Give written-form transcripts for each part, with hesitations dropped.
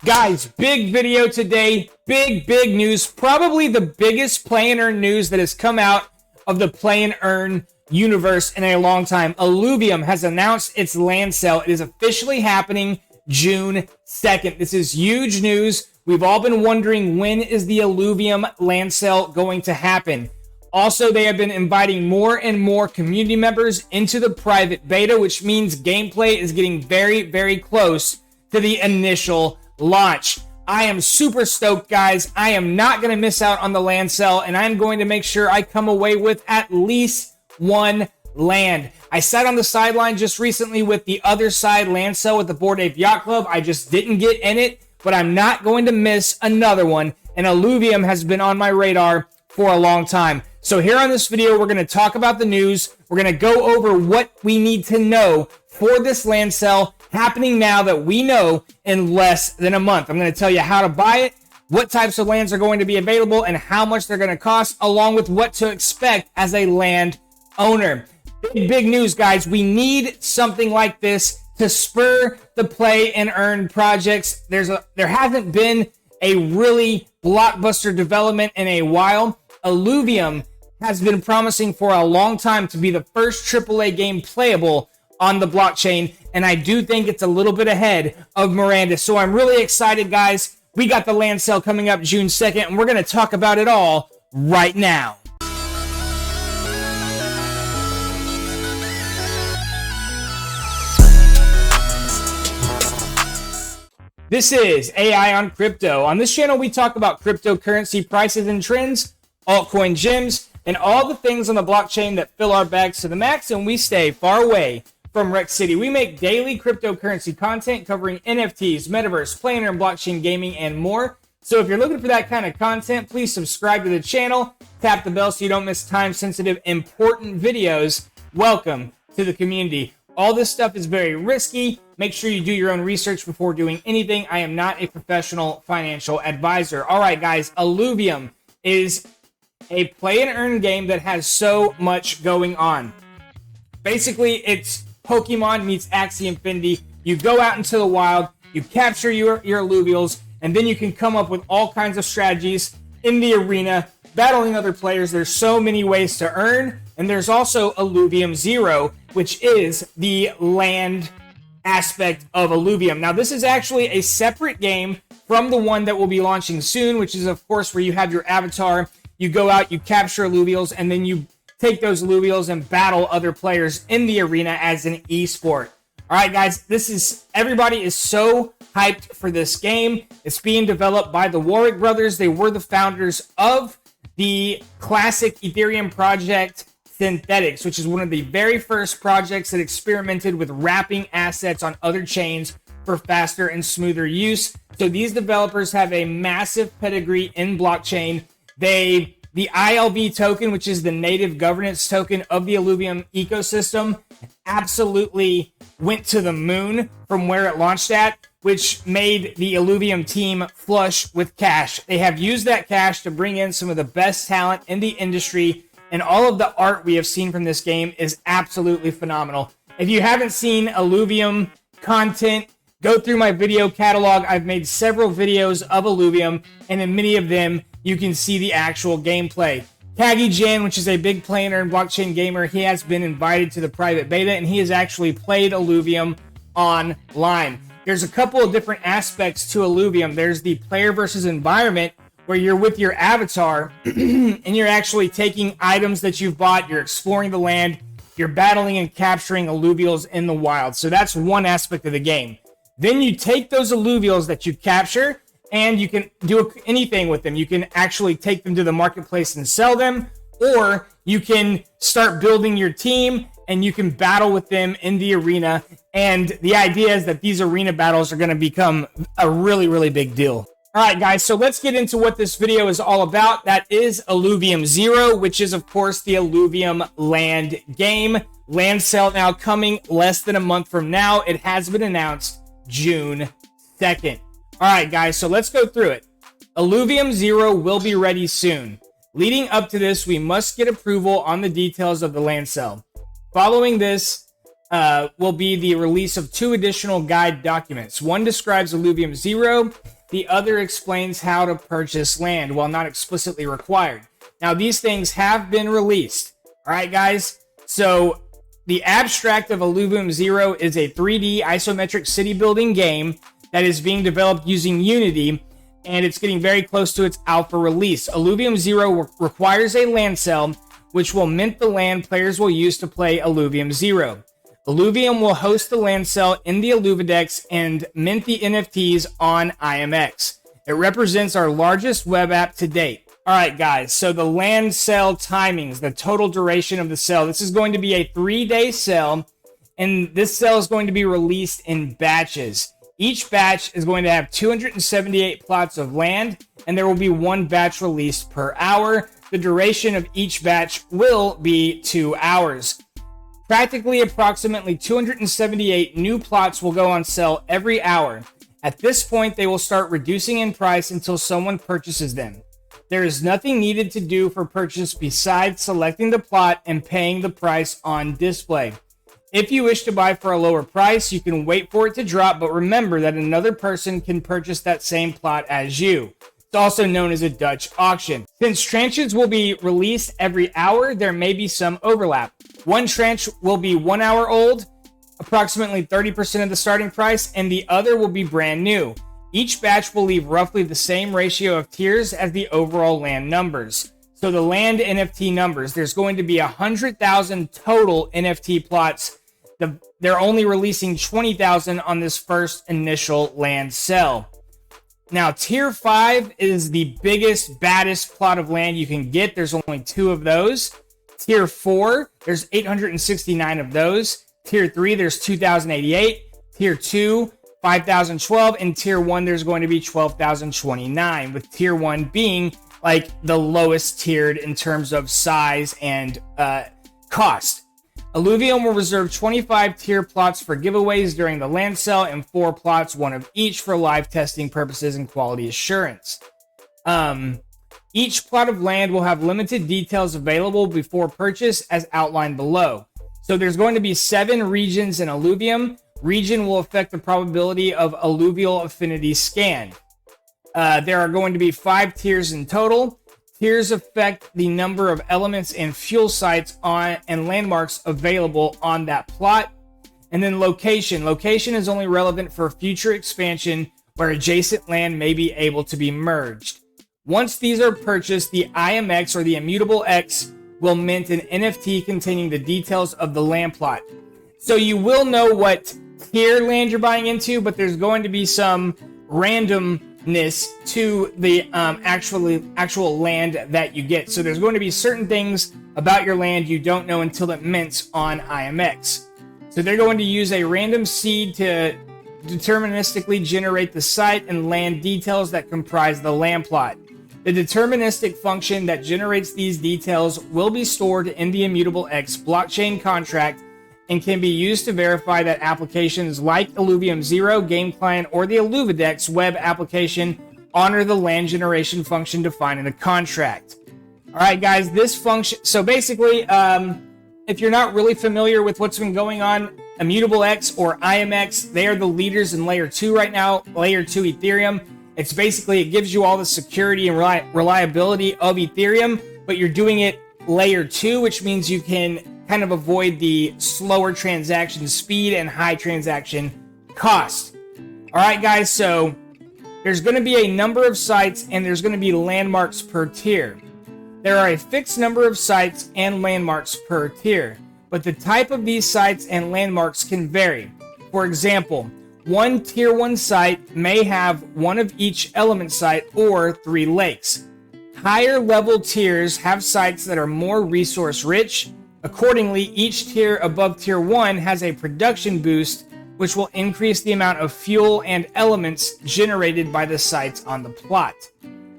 Guys, big video today, big news, probably the biggest play and earn news that has come out of the play and earn universe in a long time. Illuvium has announced its land sale. It is officially happening June 2nd. This is huge news. We've all been wondering, when is the Illuvium land sale going to happen? Also, they have been inviting more and more community members into the private beta, which means gameplay is getting very close to the initial launch. I am super stoked, guys. I am not going to miss out on the land sale, and I'm going to make sure I come away with at least one land. I sat on the sideline just recently with the other side land sale with the Bored Ape Yacht Club. I just didn't get in it, but I'm not going to miss another one, and Illuvium has been on my radar for a long time. So here on this video, we're going to talk about the news. We're going to go over what we need to know for this land sale happening now that we know in less than a month. I'm going to tell you how to buy it, what types of lands are going to be available, and how much they're going to cost, along with what to expect as a land owner. Big news, guys. We need something like this to spur the play and earn projects. There hasn't been a really blockbuster development in a while. Illuvium has been promising for a long time to be the first AAA game playable on the blockchain, and I do think it's a little bit ahead of Miranda. So I'm really excited, guys. We got the land sale coming up June 2nd, and we're going to talk about it all right now. This is AI on Crypto. On this channel, we talk about cryptocurrency prices and trends, altcoin gems, and all the things on the blockchain that fill our bags to the max, and we stay far away from Wreck City. We make daily cryptocurrency content covering NFTs, metaverse, play and earn, blockchain gaming, and more. So if you're looking for that kind of content, please subscribe to the channel, tap the bell so you don't miss time-sensitive, important videos. Welcome to the community. All this stuff is very risky. Make sure you do your own research before doing anything. I am not a professional financial advisor. All right, guys, Illuvium is a play and earn game that has so much going on. Basically, it's Pokemon meets Axie Infinity. You go out into the wild, you capture your Illuvials, and then you can come up with all kinds of strategies in the arena, battling other players. There's so many ways to earn, and there's also Illuvium Zero, which is the land aspect of Illuvium. Now, this is actually a separate game from the one that will be launching soon, which is, of course, where you have your avatar. You go out, you capture Illuvials, and then you take those Illuvials and battle other players in the arena as an esport. All right, guys, everybody is so hyped for this game. It's being developed by the Warwick brothers. They were the founders of the classic Ethereum project Synthetics, which is one of the very first projects that experimented with wrapping assets on other chains for faster and smoother use. So these developers have a massive pedigree in blockchain. The ILV token, which is the native governance token of the Illuvium ecosystem, absolutely went to the moon from where it launched at, which made the Illuvium team flush with cash. They have used that cash to bring in some of the best talent in the industry, and all of the art we have seen from this game is absolutely phenomenal. If you haven't seen Illuvium content, go through my video catalog. I've made several videos of Illuvium, and in many of them, you can see the actual gameplay. Kagi Jan, which is a big play and earn blockchain gamer, he has been invited to the private beta, and he has actually played Illuvium online. There's a couple of different aspects to Illuvium. There's the player versus environment, where you're with your avatar, and you're actually taking items that you've bought, you're exploring the land, you're battling and capturing Illuvials in the wild. So that's one aspect of the game. Then you take those Illuvials that you capture, and you can do anything with them. You can actually take them to the marketplace and sell them, or you can start building your team and you can battle with them in the arena. And the idea is that these arena battles are going to become a really big deal. All right, guys, so let's get into what this video is all about. That is Illuvium Zero, which is, of course, the Illuvium land game. Land sale now coming less than a month from now. It has been announced June 2nd. All right, guys, so let's go through it. Illuvium Zero will be ready soon. Leading up to this, we must get approval on the details of the land sale. Following this will be the release of 2 additional guide documents. One describes Illuvium Zero The other explains how to purchase land while not explicitly required. Now, these things have been released. All right, guys. So the abstract of Illuvium 0 is a 3D isometric city building game that is being developed using Unity, and it's getting very close to its alpha release. Illuvium 0 requires a land sale, which will mint the land players will use to play Illuvium 0. Illuvium will host the land sale in the Illuvidex and mint the NFTs on IMX. It represents our largest web app to date. All right, guys, so the land sale timings, the total duration of the sale. This is going to be a 3-day sale, and this sale is going to be released in batches. Each batch is going to have 278 plots of land, and there will be one batch released per hour. The duration of each batch will be 2 hours. Practically approximately 278 new plots will go on sale every hour. At this point, they will start reducing in price until someone purchases them. There is nothing needed to do for purchase besides selecting the plot and paying the price on display. If you wish to buy for a lower price, you can wait for it to drop, but remember that another person can purchase that same plot as you. It's also known as a Dutch auction. Since tranches will be released every hour, there may be some overlap. One tranche will be 1 hour old, approximately 30% of the starting price, and the other will be brand new. Each batch will leave roughly the same ratio of tiers as the overall land numbers. So the land NFT numbers, there's going to be 100,000 total NFT plots. They're only releasing 20,000 on this first initial land sale. Now, Tier 5 is the biggest, baddest plot of land you can get. There's only 2 of those. Tier 4, there's 869 of those. Tier 3, there's 2,088. Tier 2, 5,012. And Tier 1, there's going to be 12,029, with Tier 1 being like the lowest tiered in terms of size and cost. Illuvium will reserve 25 tier plots for giveaways during the land sale and 4 plots, 1 of each, for live testing purposes and quality assurance. Each plot of land will have limited details available before purchase as outlined below. So there's going to be 7 regions in Illuvium. Region will affect the probability of alluvial affinity scan. There are going to be 5 tiers in total. Tiers affect the number of elements and fuel sites on and landmarks available on that plot. And then location. Location is only relevant for future expansion where adjacent land may be able to be merged. Once these are purchased, the IMX or the Immutable X will mint an NFT containing the details of the land plot. So you will know what tier land you're buying into, but there's going to be some randomness to the actual land that you get. So there's going to be certain things about your land you don't know until it mints on IMX. So they're going to use a random seed to deterministically generate the site and land details that comprise the land plot. The deterministic function that generates these details will be stored in the Immutable X blockchain contract and can be used to verify that applications like Illuvium 0 game client or the Illuvidex web application honor the land generation function defined in the contract. All right, guys, this function. So basically, if you're not really familiar with what's been going on, Immutable X or IMX, they are the leaders in layer 2 right now, layer 2 Ethereum. It's basically, it gives you all the security and reliability of Ethereum, but you're doing it layer 2, which means you can kind of avoid the slower transaction speed and high transaction cost. All right, guys, so there's going to be a number of sites and there's going to be landmarks per tier. There are a fixed number of sites and landmarks per tier, but the type of these sites and landmarks can vary. For example, one tier 1 site may have 1 of each element site or 3 lakes. Higher level tiers have sites that are more resource rich. Accordingly, each tier above tier 1 has a production boost, which will increase the amount of fuel and elements generated by the sites on the plot.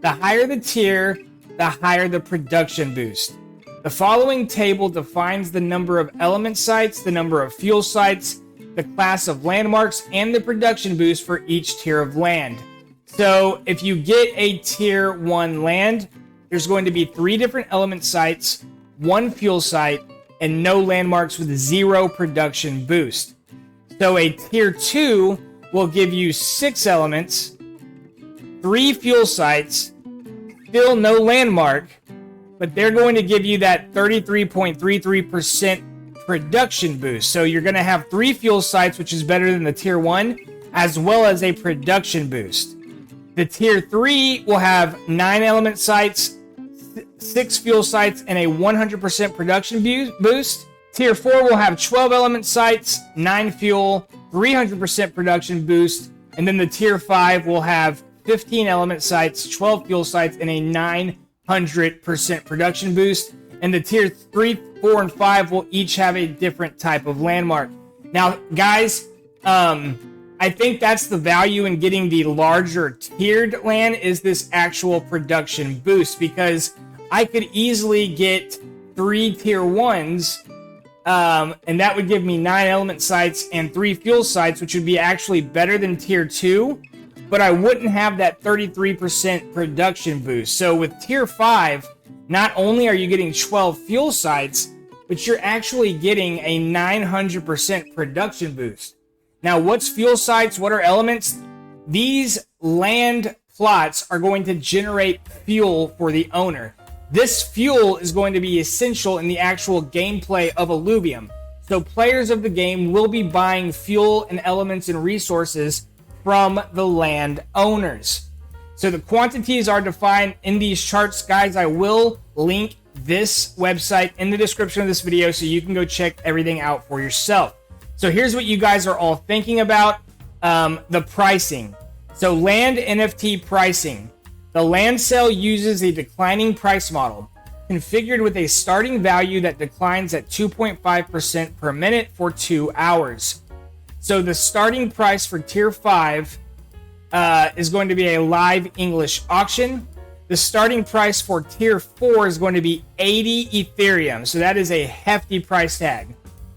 The higher the tier, the higher the production boost. The following table defines the number of element sites, the number of fuel sites, the class of landmarks, and the production boost for each tier of land. So if you get a tier 1 land, there's going to be 3 different element sites, 1 fuel site, and no landmarks with 0 production boost. So a tier 2 will give you 6 elements, 3 fuel sites, still no landmark, but they're going to give you that 33.33% production boost. So you're going to have 3 fuel sites, which is better than the tier 1, as well as a production boost. The tier 3 will have 9 element sites, 6 fuel sites, and a 100% production boost. Tier 4 will have 12 element sites, 9 fuel, 300% production boost. And then the tier 5 will have 15 element sites, 12 fuel sites, and a 900% production boost. And the tier 3, 4, and 5 will each have a different type of landmark. Now, guys, I think that's the value in getting the larger tiered land is this actual production boost, because I could easily get 3 tier 1s, and that would give me 9 element sites and 3 fuel sites, which would be actually better than tier 2, but I wouldn't have that 33% production boost. So with tier 5, not only are you getting 12 fuel sites, but you're actually getting a 900% production boost. Now, what's fuel sites? What are elements? These land plots are going to generate fuel for the owner. This fuel is going to be essential in the actual gameplay of Illuvium. So players of the game will be buying fuel and elements and resources from the land owners. So the quantities are defined in these charts. Guys, I will link this website in the description of this video so you can go check everything out for yourself. So here's what you guys are all thinking about, the pricing. So land NFT pricing. The land sale uses a declining price model, configured with a starting value that declines at 2.5% per minute for 2 hours. So the starting price for tier 5 is going to be a live English auction. The starting price for tier 4 is going to be 80 Ethereum. So that is a hefty price tag.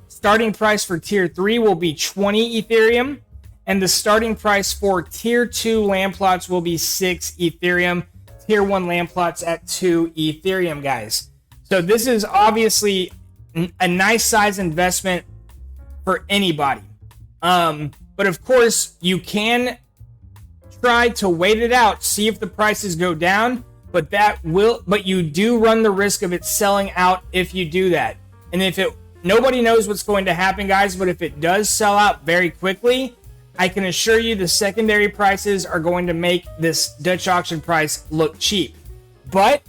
Starting price for tier 3 will be 20 Ethereum, and the starting price for tier 2 land plots will be 6 Ethereum. Tier 1 land plots at 2 Ethereum, guys. So this is obviously a nice size investment for anybody. But of course, you can try to wait it out, see if the prices go down, but you do run the risk of it selling out if you do that. And nobody knows what's going to happen, guys, but if it does sell out very quickly, I can assure you the secondary prices are going to make this Dutch auction price look cheap. But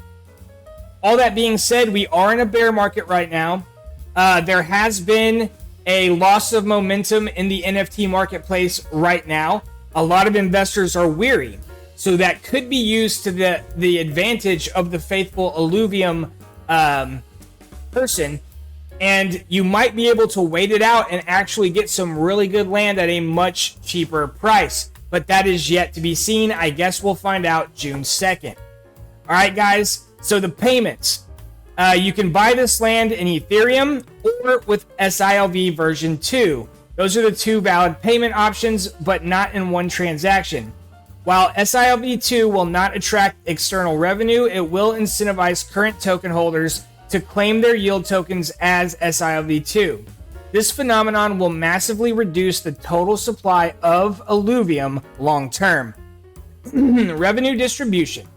all that being said, we are in a bear market right now. There has been a loss of momentum in the NFT marketplace right now. A lot of investors are weary. So that could be used to the advantage of the faithful Illuvium person. And you might be able to wait it out and actually get some really good land at a much cheaper price. But that is yet to be seen. I guess we'll find out June 2nd. All right, guys. So the payments. You can buy this land in Ethereum or with SILV version 2. Those are the 2 valid payment options, but not in one transaction. While SILV 2 will not attract external revenue, it will incentivize current token holders to claim their yield tokens as SILV2. This phenomenon will massively reduce the total supply of Illuvium long term. Revenue distribution.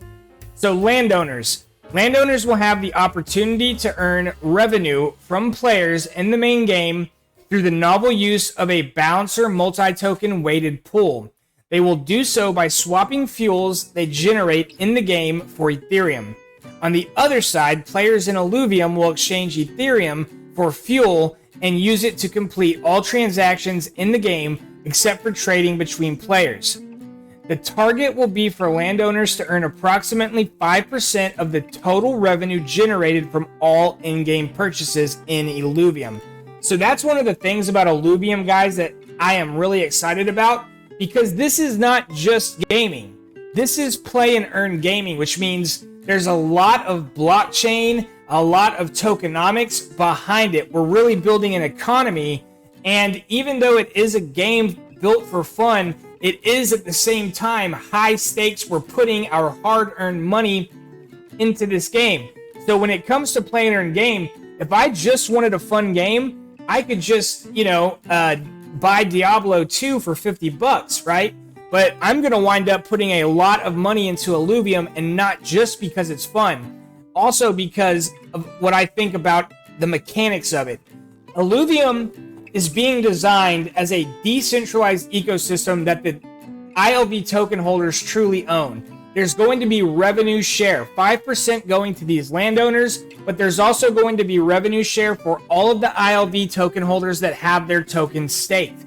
So landowners. Landowners will have the opportunity to earn revenue from players in the main game through the novel use of a balancer multi-token weighted pool. They will do so by swapping fuels they generate in the game for Ethereum. On the other side, players in Illuvium will exchange Ethereum for fuel and use it to complete all transactions in the game except for trading between players. The target will be for landowners to earn approximately 5% of the total revenue generated from all in-game purchases in Illuvium. So that's one of the things about Illuvium, guys, that I am really excited about, because this is not just gaming. This is play and earn gaming, which means there's a lot of blockchain, a lot of tokenomics behind it. We're really building an economy, and even though it is a game built for fun, it is at the same time high stakes. We're putting our hard-earned money into this game. So when it comes to play and earn game, if I just wanted a fun game, I could just, buy Diablo 2 for $50, right? but I'm going to wind up putting a lot of money into Illuvium, and not just because it's fun, also because of what I think about the mechanics of it. Illuvium is being designed as a decentralized ecosystem that the ILV token holders truly own. There's going to be revenue share, 5% going to these landowners, but there's also going to be revenue share for all of the ILV token holders that have their tokens staked.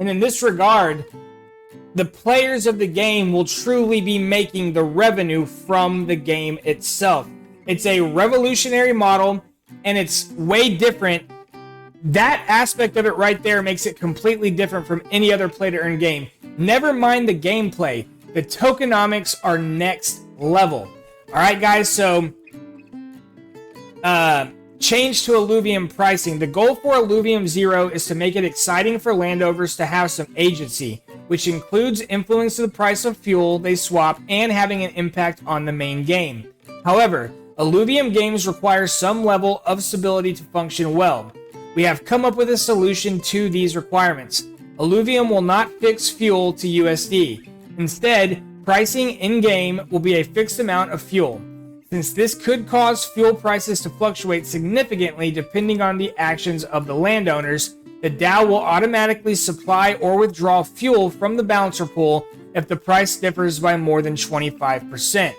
And in this regard, the players of the game will truly be making the revenue from the game itself. It's a revolutionary model, and it's way different. That aspect of it right there makes it completely different from any other play-to-earn game. Never mind the gameplay. The tokenomics are next level. All right, guys, so change to Illuvium pricing. The goal for Illuvium 0 is to make it exciting for landowners to have some agency, which includes influencing the price of fuel they swap and having an impact on the main game. However, Illuvium games require some level of stability to function well. We have come up with a solution to these requirements. Illuvium will not fix fuel to USD. Instead, pricing in-game will be a fixed amount of fuel. Since this could cause fuel prices to fluctuate significantly depending on the actions of the landowners, the DAO will automatically supply or withdraw fuel from the balancer pool if the price differs by more than 25%.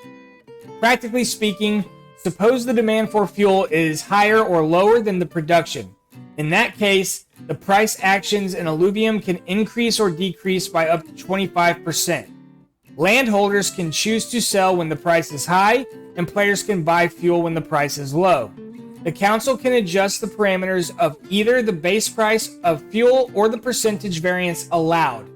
Practically speaking, suppose the demand for fuel is higher or lower than the production. In that case, the price actions in Illuvium can increase or decrease by up to 25%. Landholders can choose to sell when the price is high, and players can buy fuel when the price is low. The council can adjust the parameters of either the base price of fuel or the percentage variance allowed.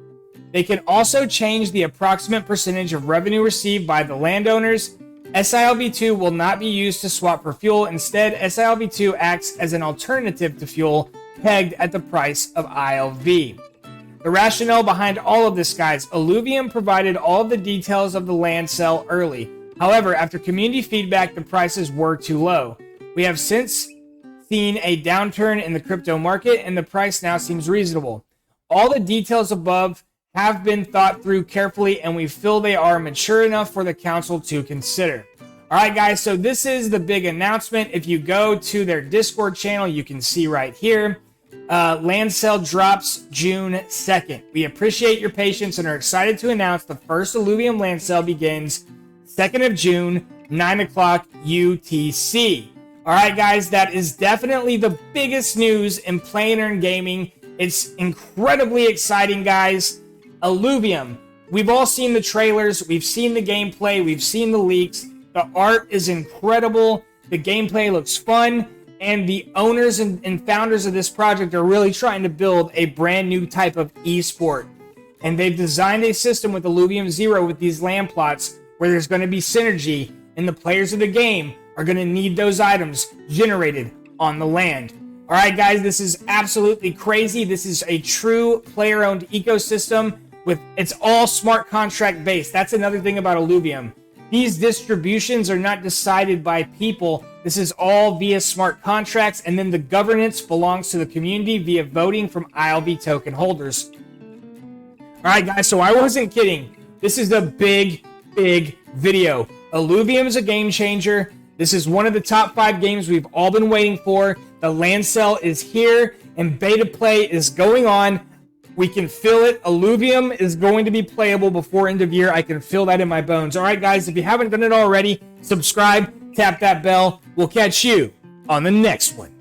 They can also change the approximate percentage of revenue received by the landowners. SILV2 will not be used to swap for fuel. Instead, SILV2 acts as an alternative to fuel pegged at the price of ILV. The rationale behind all of this, guys: Illuvium provided all of the details of the land sale early. However, after community feedback, the prices were too low. We have since seen a downturn in the crypto market, and the price now seems reasonable. All the details above have been thought through carefully, and we feel they are mature enough for the council to consider. All right, guys, so this is the big announcement. If you go to their Discord channel, you can see right here, land sale drops June 2nd. We appreciate your patience and are excited to announce the first Illuvium land sale begins 2nd of June, 9 o'clock UTC. All right, guys, that is definitely the biggest news in play and earn gaming. It's incredibly exciting, guys. Illuvium, we've all seen the trailers, we've seen the gameplay, we've seen the leaks. The art is incredible, the gameplay looks fun, and the owners and founders of this project are really trying to build a brand new type of esport. And they've designed a system with Illuvium 0 with these land plots where there's going to be synergy, and the players of the game are going to need those items generated on the land. All right, guys, this is absolutely crazy. This is a true player-owned ecosystem. It's all smart contract based. That's another thing about Illuvium. These distributions are not decided by people. This is all via smart contracts, and then the governance belongs to the community via voting from ILV token holders. All right, guys, so I wasn't kidding. This is a big, big video. Illuvium is a game changer. This is one of the top 5 games we've all been waiting for. The land sale is here, and beta play is going on. We can feel it. Illuvium is going to be playable before end of year. I can feel that in my bones. All right, guys, if you haven't done it already, subscribe, tap that bell. We'll catch you on the next one.